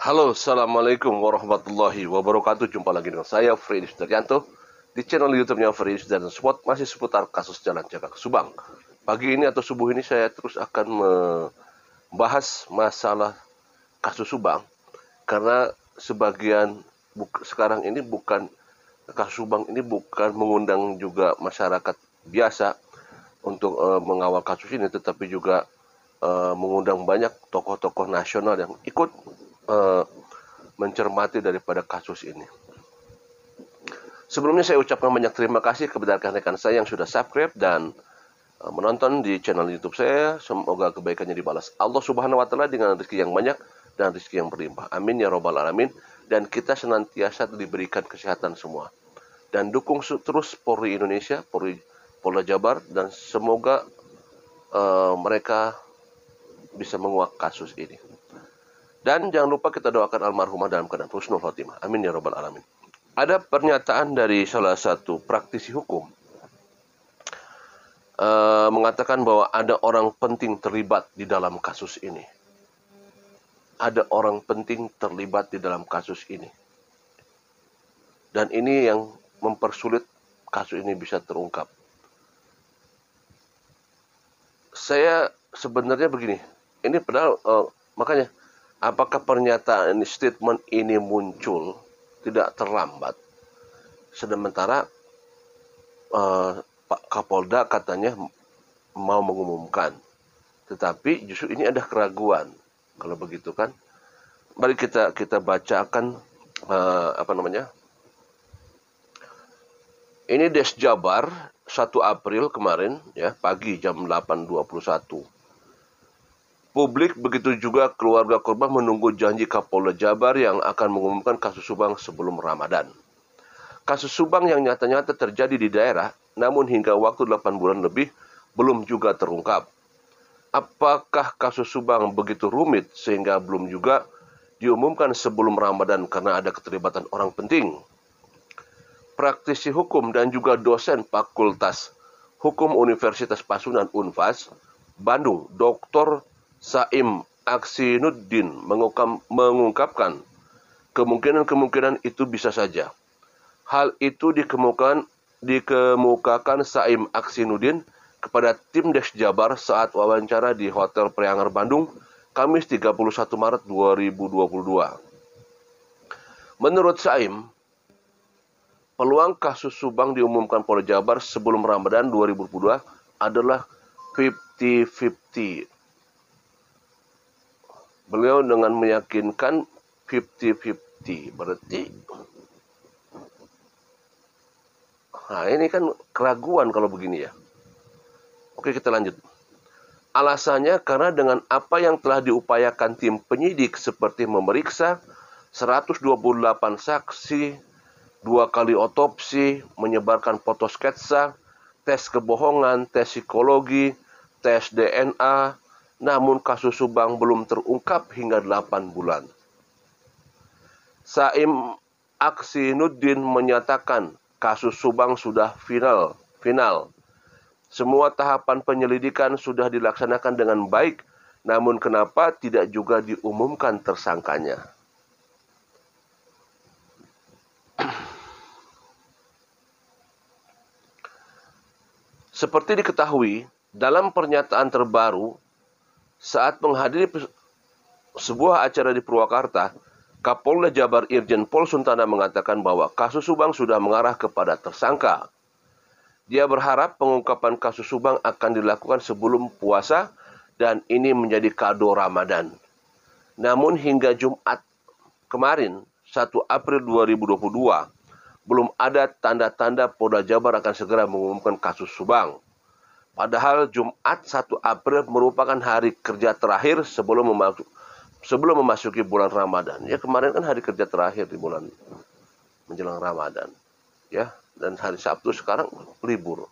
Halo, Assalamualaikum warahmatullahi wabarakatuh. Jumpa lagi dengan saya, Freddy Sudaryanto, di channel YouTube-nya Freddy Sudaryanto Spot, masih seputar kasus Jalan Cagak Subang. Pagi ini atau subuh ini saya terus akan membahas masalah kasus Subang, karena sebagian sekarang ini bukan kasus Subang ini bukan mengundang juga masyarakat biasa untuk mengawal kasus ini, tetapi juga mengundang banyak tokoh-tokoh nasional yang ikut uh, mencermati daripada kasus ini. Sebelumnya saya ucapkan banyak terima kasih kepada rekan-rekan saya yang sudah subscribe dan menonton di channel YouTube saya. Semoga kebaikannya dibalas Allah Subhanahu wa taala dengan rezeki yang banyak dan rezeki yang berlimpah. Amin ya robbal alamin. Dan kita senantiasa diberikan kesehatan semua. Dan dukung terus Polri Indonesia, Polda Jabar, dan semoga mereka bisa menguak kasus ini. Dan jangan lupa kita doakan almarhumah dalam keadaan husnul khotimah. Amin ya robbal alamin. Ada pernyataan dari salah satu praktisi hukum mengatakan bahwa ada orang penting terlibat di dalam kasus ini. Ada orang penting terlibat di dalam kasus ini. Dan ini yang mempersulit kasus ini bisa terungkap. Saya sebenarnya begini, ini padahal makanya apakah pernyataan ini, statement ini muncul tidak terlambat, sementara Pak Kapolda katanya mau mengumumkan, tetapi justru ini ada keraguan. Kalau begitu kan, mari kita bacakan Ini Des Jabar 1 April kemarin ya, pagi jam 8.21. Publik begitu juga keluarga korban menunggu janji Kapolda Jabar yang akan mengumumkan kasus Subang sebelum Ramadan. Kasus Subang yang nyata-nyata terjadi di daerah, namun hingga waktu 8 bulan lebih belum juga terungkap. Apakah kasus Subang begitu rumit sehingga belum juga diumumkan sebelum Ramadan karena ada keterlibatan orang penting? Praktisi hukum dan juga dosen Fakultas Hukum Universitas Pasundan Unfas, Bandung, Dr. Saim Aksinuddin mengungkapkan kemungkinan itu bisa saja. Hal itu dikemukakan Saim Aksinuddin kepada tim Des Jabar saat wawancara di Hotel Preanger Bandung, Kamis 31 Maret 2022. Menurut Saim, peluang kasus Subang diumumkan Polda Jabar sebelum Ramadan 2022 adalah 50-50. Beliau dengan meyakinkan 50-50. Berarti ini kan keraguan kalau begini ya. Oke, kita lanjut. Alasannya karena dengan apa yang telah diupayakan tim penyidik seperti memeriksa 128 saksi, 2 kali otopsi, menyebarkan foto sketsa, tes kebohongan, tes psikologi, tes DNA, namun kasus Subang belum terungkap hingga 8 bulan. Saim Aksinuddin menyatakan kasus Subang sudah final. Semua tahapan penyelidikan sudah dilaksanakan dengan baik, namun kenapa tidak juga diumumkan tersangkanya? Seperti diketahui, dalam pernyataan terbaru saat menghadiri sebuah acara di Purwakarta, Kapolda Jabar Irjen Pol Suntana mengatakan bahwa kasus Subang sudah mengarah kepada tersangka. Dia berharap pengungkapan kasus Subang akan dilakukan sebelum puasa dan ini menjadi kado Ramadan. Namun hingga Jumat kemarin, 1 April 2022, belum ada tanda-tanda Polda Jabar akan segera mengumumkan kasus Subang. Padahal Jumat 1 April merupakan hari kerja terakhir sebelum memasuki bulan Ramadan. Ya, kemarin kan hari kerja terakhir di bulan menjelang Ramadan. Ya, dan hari Sabtu sekarang libur.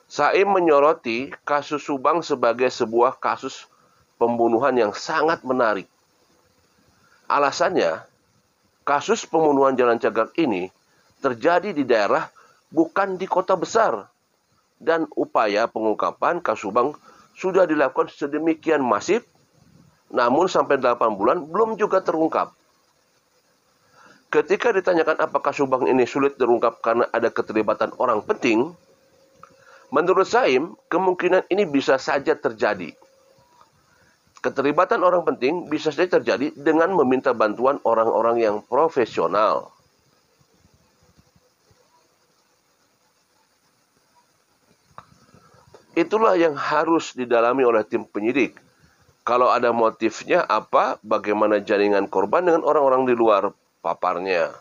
Saim menyoroti kasus Subang sebagai sebuah kasus pembunuhan yang sangat menarik. Alasannya, kasus pembunuhan Jalan Cagak ini terjadi di daerah bukan di kota besar. Dan upaya pengungkapan kasus Subang sudah dilakukan sedemikian masif namun sampai 8 bulan belum juga terungkap. Ketika ditanyakan apakah Subang ini sulit terungkap karena ada keterlibatan orang penting, menurut Saim, kemungkinan ini bisa saja terjadi. Keterlibatan orang penting bisa saja terjadi dengan meminta bantuan orang-orang yang profesional. Itulah yang harus didalami oleh tim penyidik. Kalau ada motifnya apa, bagaimana jaringan korban dengan orang-orang di luar paparnya.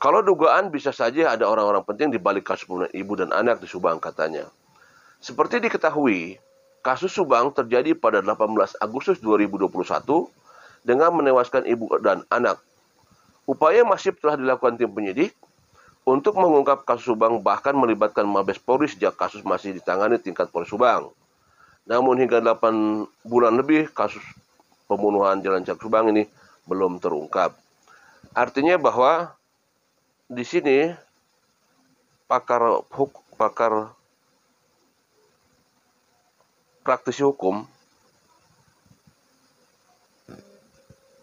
Kalau dugaan bisa saja ada orang-orang penting di balik kasus pembunuhan ibu dan anak di Subang katanya. Seperti diketahui, kasus Subang terjadi pada 18 Agustus 2021 dengan menewaskan ibu dan anak. Upaya masif telah dilakukan tim penyidik untuk mengungkap kasus Subang, bahkan melibatkan Mabes Polri sejak kasus masih ditangani tingkat Polres Subang. Namun hingga 8 bulan lebih kasus pembunuhan Jalan Cak Subang ini belum terungkap. Artinya bahwa di sini pakar praktisi hukum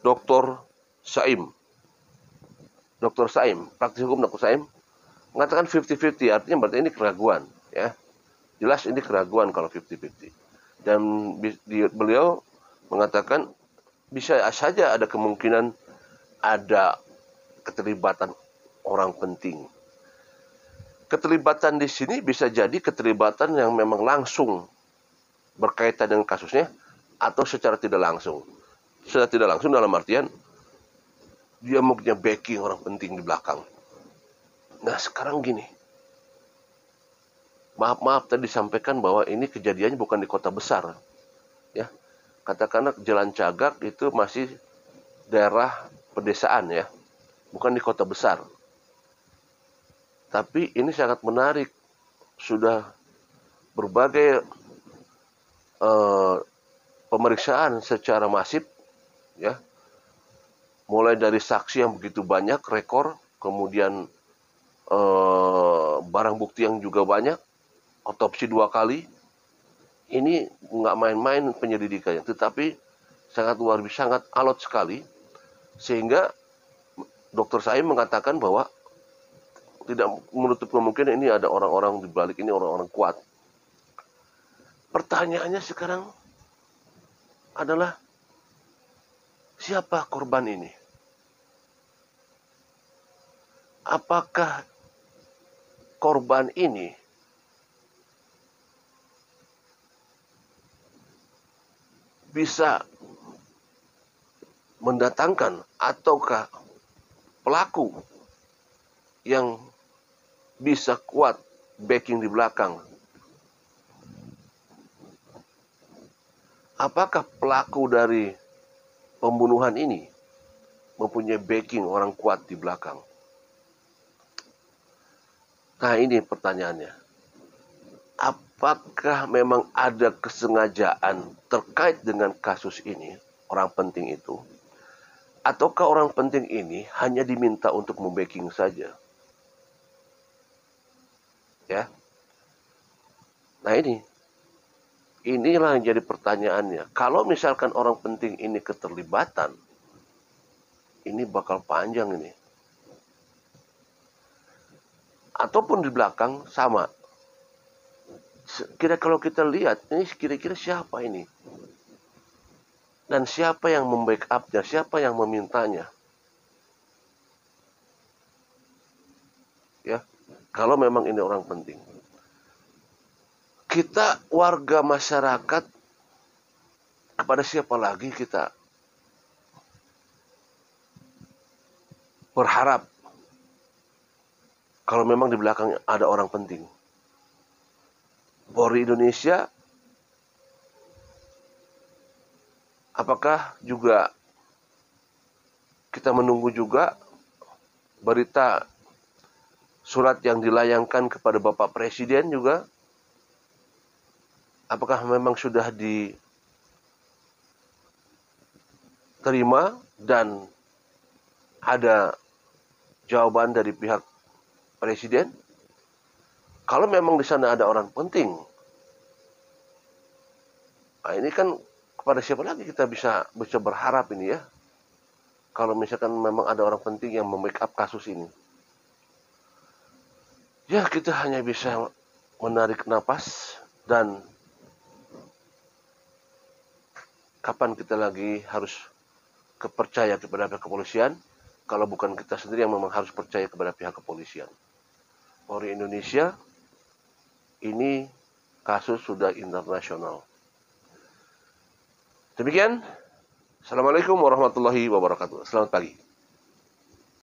Dr. Saim, praktisi hukum Dr. Saim mengatakan 50-50, artinya berarti ini keraguan, ya. Jelas ini keraguan kalau 50-50. Dan beliau mengatakan bisa saja ada kemungkinan ada keterlibatan orang penting. Keterlibatan di sini bisa jadi keterlibatan yang memang langsung berkaitan dengan kasusnya atau secara tidak langsung. Secara tidak langsung dalam artian dia mempunyai backing orang penting di belakang. Nah sekarang gini, maaf tadi disampaikan bahwa ini kejadiannya bukan di kota besar, ya. Katakanlah Jalan Cagak itu masih daerah pedesaan, ya, bukan di kota besar. Tapi ini sangat menarik, sudah berbagai pemeriksaan secara masif, ya, mulai dari saksi yang begitu banyak, rekor, kemudian barang bukti yang juga banyak, otopsi 2 kali. Ini nggak main-main penyelidikannya, tetapi sangat luar biasa, sangat alot sekali, sehingga Dr. Saim mengatakan bahwa tidak menutup kemungkinan ini ada orang-orang di balik ini, orang-orang kuat. Pertanyaannya sekarang adalah siapa korban ini? Apakah korban ini bisa mendatangkan ataukah pelaku yang bisa kuat backing di belakang? Apakah pelaku dari pembunuhan ini mempunyai backing orang kuat di belakang? Nah ini pertanyaannya. Apakah memang ada kesengajaan terkait dengan kasus ini, orang penting itu? Ataukah orang penting ini hanya diminta untuk membacking saja? Ya. Nah inilah yang jadi pertanyaannya. Kalau misalkan orang penting ini keterlibatan, ini bakal panjang ini. Ataupun di belakang sama. Kalau kita lihat, ini kira-kira siapa ini? Dan siapa yang membackup-nya, siapa yang memintanya? Ya, kalau memang ini orang penting. Kita warga masyarakat, kepada siapa lagi kita berharap kalau memang di belakang ada orang penting? Polri Indonesia, apakah juga kita menunggu juga berita surat yang dilayangkan kepada Bapak Presiden juga? Apakah memang sudah diterima dan ada jawaban dari pihak Presiden? Kalau memang di sana ada orang penting, nah ini kan kepada siapa lagi kita bisa berharap ini ya? Kalau misalkan memang ada orang penting yang membackup kasus ini. Ya, kita hanya bisa menarik napas dan kapan kita lagi harus percaya kepada pihak kepolisian, kalau bukan kita sendiri yang memang harus percaya kepada pihak kepolisian. Polri Indonesia, ini kasus sudah internasional. Demikian, Assalamualaikum warahmatullahi wabarakatuh. Selamat pagi.